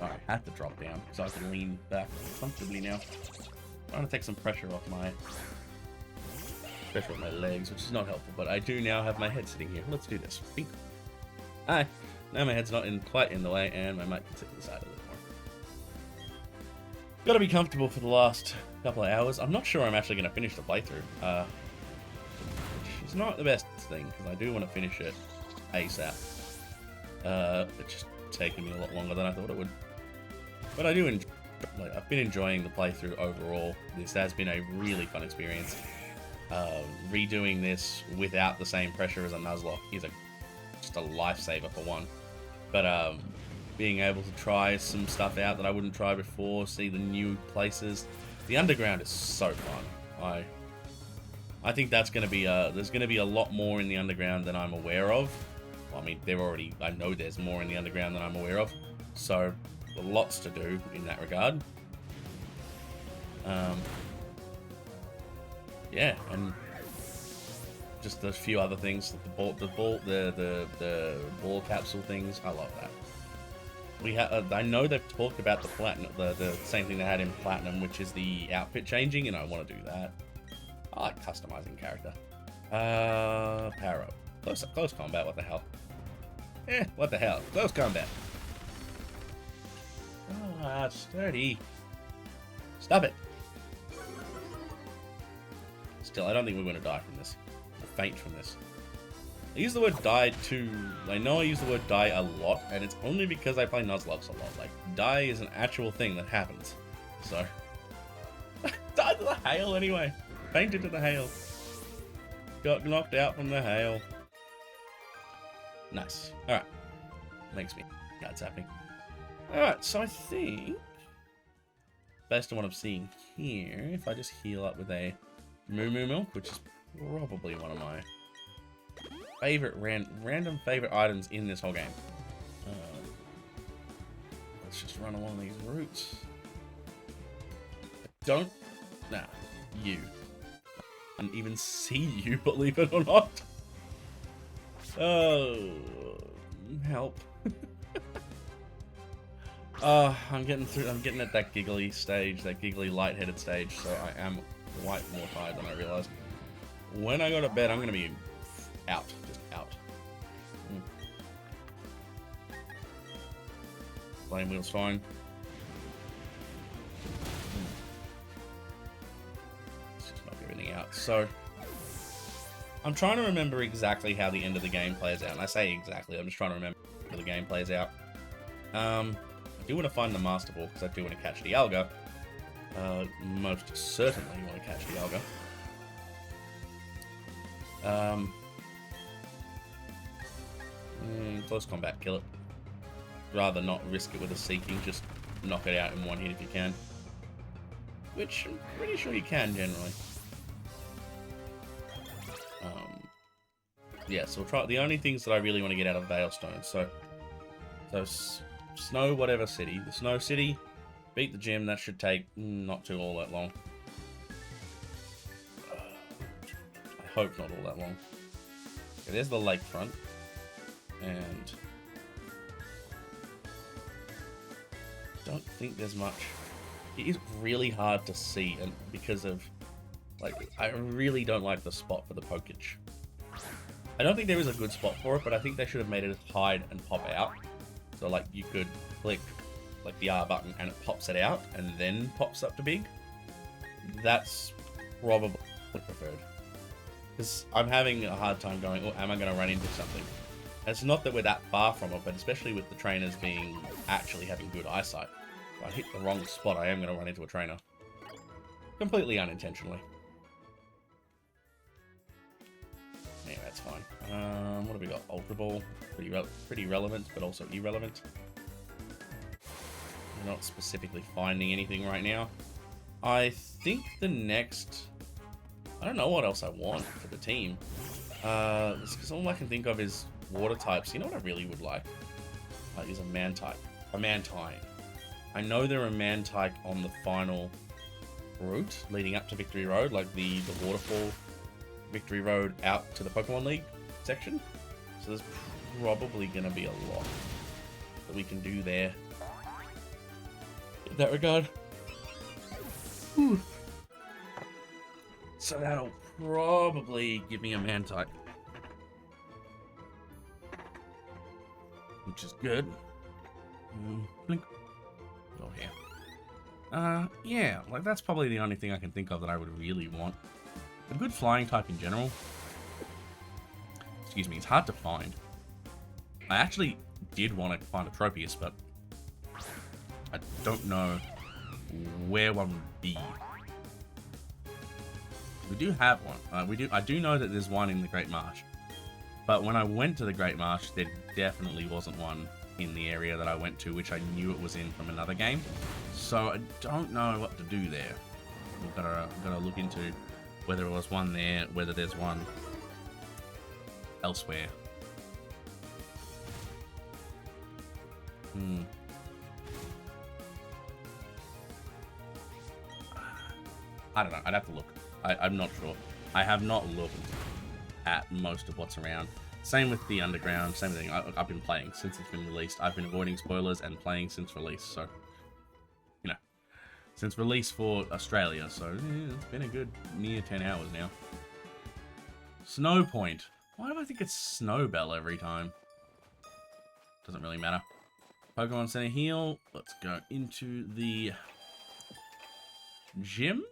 Oh, I had to drop down so I can lean back comfortably now. I'm trying to take some pressure off my legs, which is not helpful, but I do now have my head sitting here. Let's do this. Bink. Hi. Now my head's not quite in the way, and my mic can sit to the side a little more. Gotta be comfortable for the last couple of hours. I'm not sure I'm actually going to finish the playthrough. Which is not the best thing, because I do want to finish it ASAP. It's just taking me a lot longer than I thought it would. But I do enjoy, like, I've been enjoying the playthrough overall. This has been a really fun experience. Redoing this without the same pressure as a Nuzlocke is just a lifesaver for one. But being able to try some stuff out that I wouldn't try before, see the new places. The underground is so fun. I think that's going to be there's going to be a lot more in the underground than I'm aware of. Well, I mean, I know there's more in the underground than I'm aware of. So, lots to do in that regard. Yeah, and just a few other things, the ball capsule things. I love that. I know they've talked about the platinum, the same thing they had in platinum, which is the outfit changing, and I want to do that. I like customizing character. Power up. Close combat. What the hell? What the hell? Close combat. Ah, sturdy. Stop it. Still, I don't think we're going to die from this. Or faint from this. I use the word die too. I know I use the word die a lot, and it's only because I play Nuzlocke a lot. Like, die is an actual thing that happens. So, died to the hail anyway. Fainted to the hail. Got knocked out from the hail. Nice. Alright. Makes me. That's happening. Alright, so I think, based on what I'm seeing here, if I just heal up with a Moo Moo Milk, which is probably one of my favorite random favorite items in this whole game. Let's just run along these routes. You. I didn't even see you, believe it or not. Oh, help. I'm getting at that giggly stage, that giggly lightheaded stage, so I am quite more tired than I realized. When I go to bed, I'm going to be out. Just out. Flame wheel's fine. Let's just knock everything out. So, I'm trying to remember exactly how the end of the game plays out. And I say exactly, I'm just trying to remember how the game plays out. I do want to find the Master Ball, because I do want to catch the Alga. Most certainly want to catch the Alga. Close combat, kill it. Rather not risk it with a Seeking, just knock it out in one hit if you can. Which I'm pretty sure you can, generally. Yeah, so we'll try. The only things that I really want to get out of Veilstone, so Snow whatever city. The Snow City, beat the gym, that should take not too all that long. I hope not all that long. Okay, there's the lakefront. And don't think there's much. It is really hard to see, and because of, like, I really don't like the spot for the Pokage. I don't think there is a good spot for it, but I think they should have made it hide and pop out. So, like, you could click, like, the R button and it pops it out and then pops up to big. That's probably preferred. Because I'm having a hard time going, oh, am I going to run into something? And it's not that we're that far from it, but especially with the trainers actually having good eyesight. If I hit the wrong spot, I am going to run into a trainer. Completely unintentionally. Yeah, that's fine. What have we got? Ultra Ball. Pretty relevant, but also irrelevant. I'm not specifically finding anything right now. I think the next... I don't know what else I want for the team. Because all I can think of is water types. You know what I really would like? Is a Mantine. A Mantine. I know there are Mantine on the final route leading up to Victory Road, like the waterfall Victory Road out to the Pokemon League section. So there's probably going to be a lot that we can do there in that regard. Whew. So that'll probably give me a Mantine, which is good. Blink. Oh yeah. Yeah, like that's probably the only thing I can think of that I would really want. A good flying type in general. Excuse me, it's hard to find. I actually did want to find a Tropius, but I don't know where one would be. We do have one. I do know that there's one in the Great Marsh. But when I went to the Great Marsh, there definitely wasn't one in the area that I went to, which I knew it was in from another game. So I don't know what to do there. I've got to look into Whether it was one there, whether there's one elsewhere. I don't know. I'd have to look. I'm not sure. I have not looked at most of what's around. Same with the Underground. Same thing. I've been playing since it's been released. I've been avoiding spoilers and playing since release. So, you know, since release for Australia. So, yeah, it's been a good near 10 hours now. Snow Point. Why do I think it's Snowbell every time? Doesn't really matter. Pokemon Center Heal. Let's go into the gym.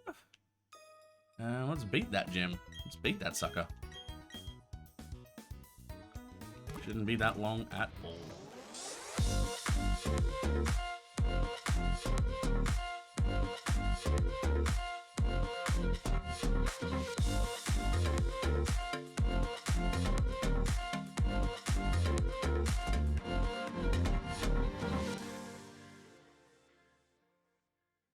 Let's beat that gym. Let's beat that sucker. Shouldn't be that long at all.